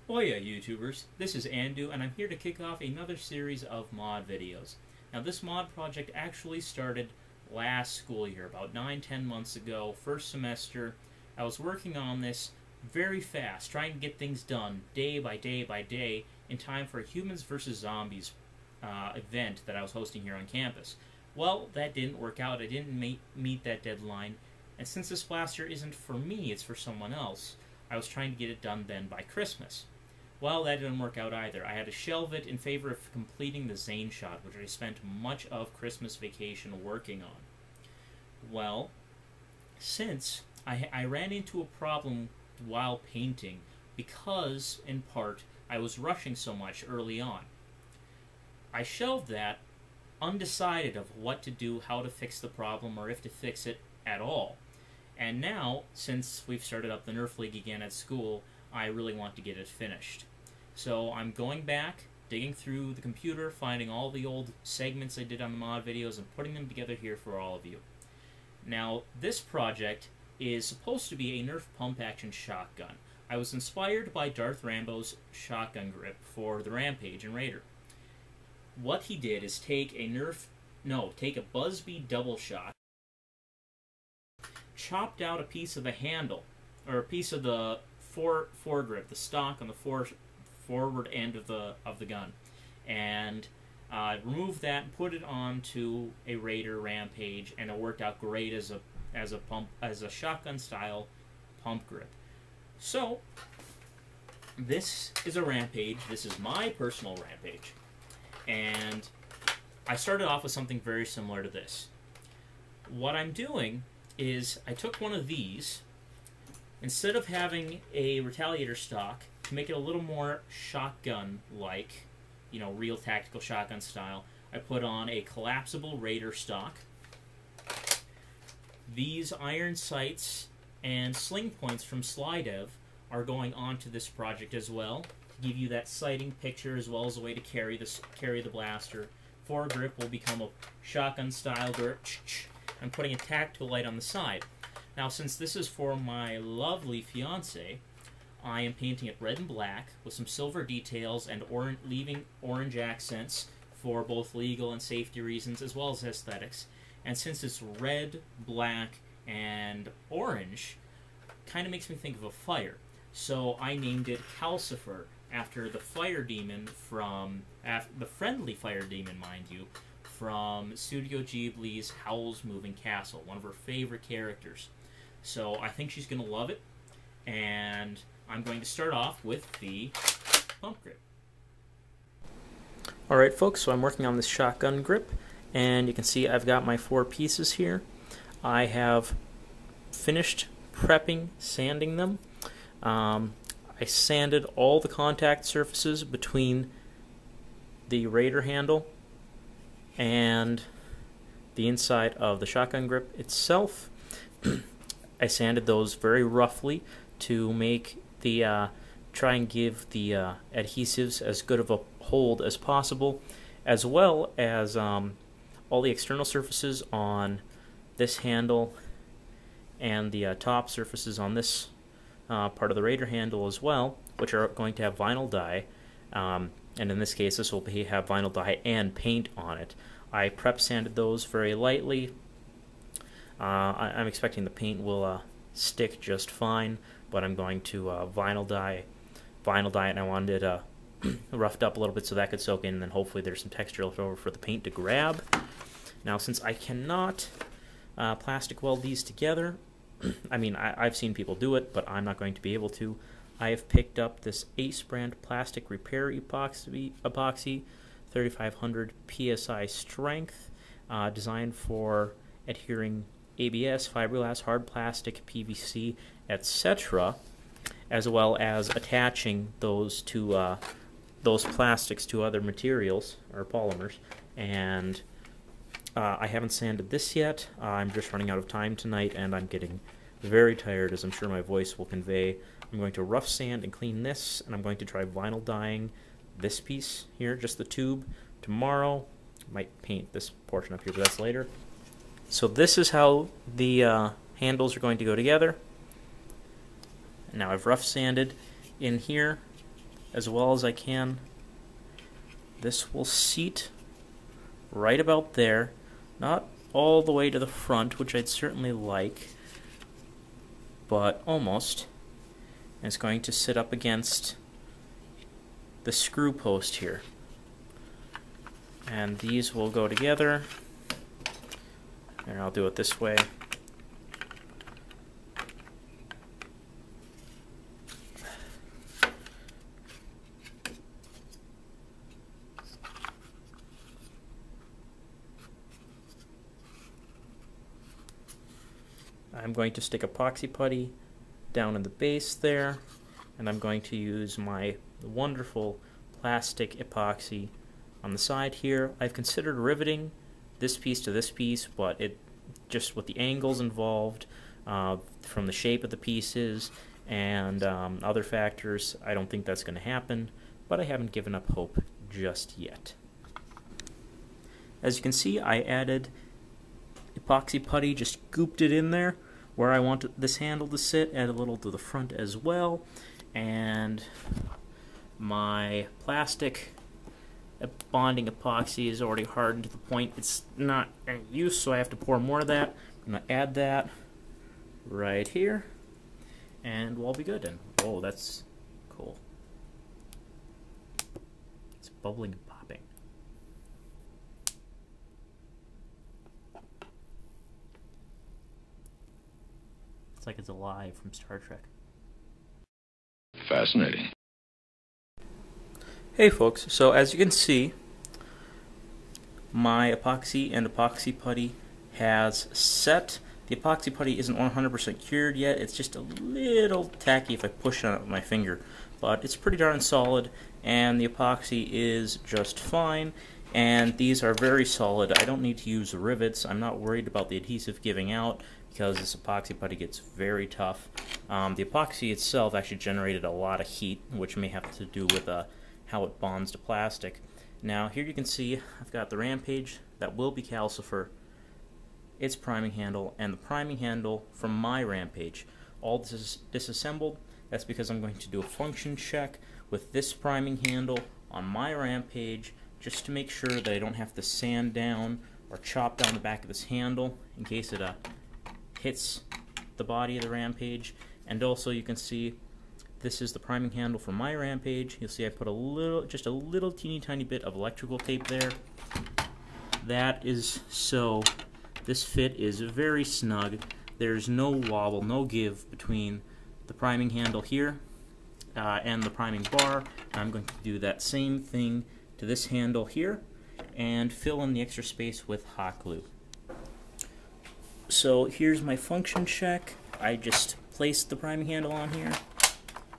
Oh yeah, YouTubers, this is Andu, and I'm here to kick off another series of mod videos. Now this mod project actually started last school year, about 9-10 months ago, first semester. I was working on this very fast, trying to get things done day by day by day in time for a Humans vs. Zombies event that I was hosting here on campus. Well, that didn't work out. I didn't meet that deadline, and since this blaster isn't for me, it's for someone else, I was trying to get it done then by Christmas. Well, that didn't work out either. I had to shelve it in favor of completing the Zane shot, which I spent much of Christmas vacation working on. Well, since I ran into a problem while painting, because, in part, I was rushing so much early on. I shelved that, undecided of what to do, how to fix the problem, or if to fix it at all. And now, since we've started up the Nerf League again at school, I really want to get it finished. So I'm going back, digging through the computer, finding all the old segments I did on the mod videos, and putting them together here for all of you. Now, this project is supposed to be a Nerf pump-action shotgun. I was inspired by Darthrambo's shotgun grip for the Rampage and Raider. What he did is take a Buzzbee double shot, chopped out a piece of the handle, or a piece of the foregrip, the stock on the forward end of the gun, and removed that and put it onto a Raider Rampage, and it worked out great as a shotgun style pump grip. So this is a Rampage. This is my personal Rampage, and I started off with something very similar to this. What I'm doing is I took one of these, instead of having a Retaliator stock, to make it a little more shotgun-like, you know, real tactical shotgun style, I put on a collapsible Raider stock. These iron sights and sling points from Slydev are going onto this project as well, to give you that sighting picture as well as a way to carry the blaster. Foregrip will become a shotgun-style grip. I'm putting a tactical light on the side. Now, since this is for my lovely fiancée, I am painting it red and black with some silver details and leaving orange accents for both legal and safety reasons as well as aesthetics. And since it's red, black, and orange, kind of makes me think of a fire. So I named it Calcifer, after the fire demon from, the friendly fire demon, mind you, from Studio Ghibli's Howl's Moving Castle, one of her favorite characters. So I think she's going to love it, and I'm going to start off with the pump grip. Alright folks, so I'm working on this shotgun grip, and you can see I've got my 4 pieces here. I have finished prepping, sanding them. I sanded all the contact surfaces between the Raider handle and the inside of the shotgun grip itself. I sanded those very roughly to make the try and give the adhesives as good of a hold as possible, as well as all the external surfaces on this handle and the top surfaces on this part of the Raider handle as well, which are going to have vinyl dye, and in this case this will have vinyl dye and paint on it. I prep sanded those very lightly. I'm expecting the paint will stick just fine, but I'm going to vinyl dye it, and I wanted it roughed up a little bit so that could soak in, and then hopefully there's some texture left over for the paint to grab. Now, since I cannot plastic weld these together, I mean, I've seen people do it, but I'm not going to be able to. I have picked up this Ace brand plastic repair epoxy 3500 PSI strength, designed for adhering ABS, fiberglass, hard plastic, PVC, etc., as well as attaching those to those plastics to other materials or polymers. And I haven't sanded this yet. I'm just running out of time tonight, and I'm getting very tired, as I'm sure my voice will convey. I'm going to rough sand and clean this, and I'm going to try vinyl dyeing this piece here, just the tube, tomorrow. Might paint this portion up here, but that's later. So this is how the handles are going to go together. Now I've rough sanded in here as well as I can. This will seat right about there, not all the way to the front, which I'd certainly like, but almost. And it's going to sit up against the screw post here. And these will go together. And I'll do it this way. I'm going to stick epoxy putty down in the base there, and I'm going to use my wonderful plastic epoxy on the side here. I've considered riveting this piece to this piece, but it just with the angles involved from the shape of the pieces and other factors, I don't think that's going to happen, but I haven't given up hope just yet. As you can see, I added epoxy putty, just gooped it in there where I want this handle to sit, add a little to the front as well, and my plastic bonding epoxy is already hardened to the point it's not any use, so I have to pour more of that. I'm going to add that right here, and we'll be good. And oh, that's cool. It's bubbling and popping. It's like it's alive from Star Trek. Fascinating. Hey folks, so as you can see, my epoxy and epoxy putty has set. The epoxy putty isn't 100% cured yet. It's just a little tacky if I push on it with my finger, but it's pretty darn solid, and the epoxy is just fine, and these are very solid. I don't need to use rivets. I'm not worried about the adhesive giving out because this epoxy putty gets very tough. The epoxy itself actually generated a lot of heat, which may have to do with how it bonds to plastic. Now here you can see I've got the Rampage that will be Calcifer, its priming handle, and the priming handle from my Rampage. All this is disassembled. That's because I'm going to do a function check with this priming handle on my Rampage just to make sure that I don't have to sand down or chop down the back of this handle in case it hits the body of the Rampage. And also you can see this is the priming handle for my Rampage. You'll see I put just a little teeny tiny bit of electrical tape there. That is so this fit is very snug. There's no wobble, no give between the priming handle here and the priming bar. I'm going to do that same thing to this handle here and fill in the extra space with hot glue. So here's my function check. I just placed the priming handle on here,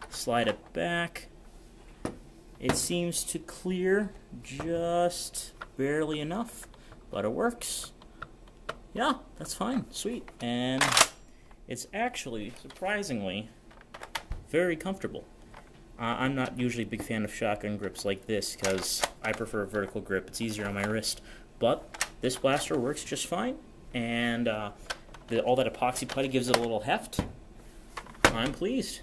slide it back. It seems to clear just barely enough, but it works. Yeah, that's fine, sweet. And it's actually, surprisingly, very comfortable. I'm not usually a big fan of shotgun grips like this because I prefer a vertical grip. It's easier on my wrist. But this blaster works just fine, and all that epoxy putty gives it a little heft. I'm pleased.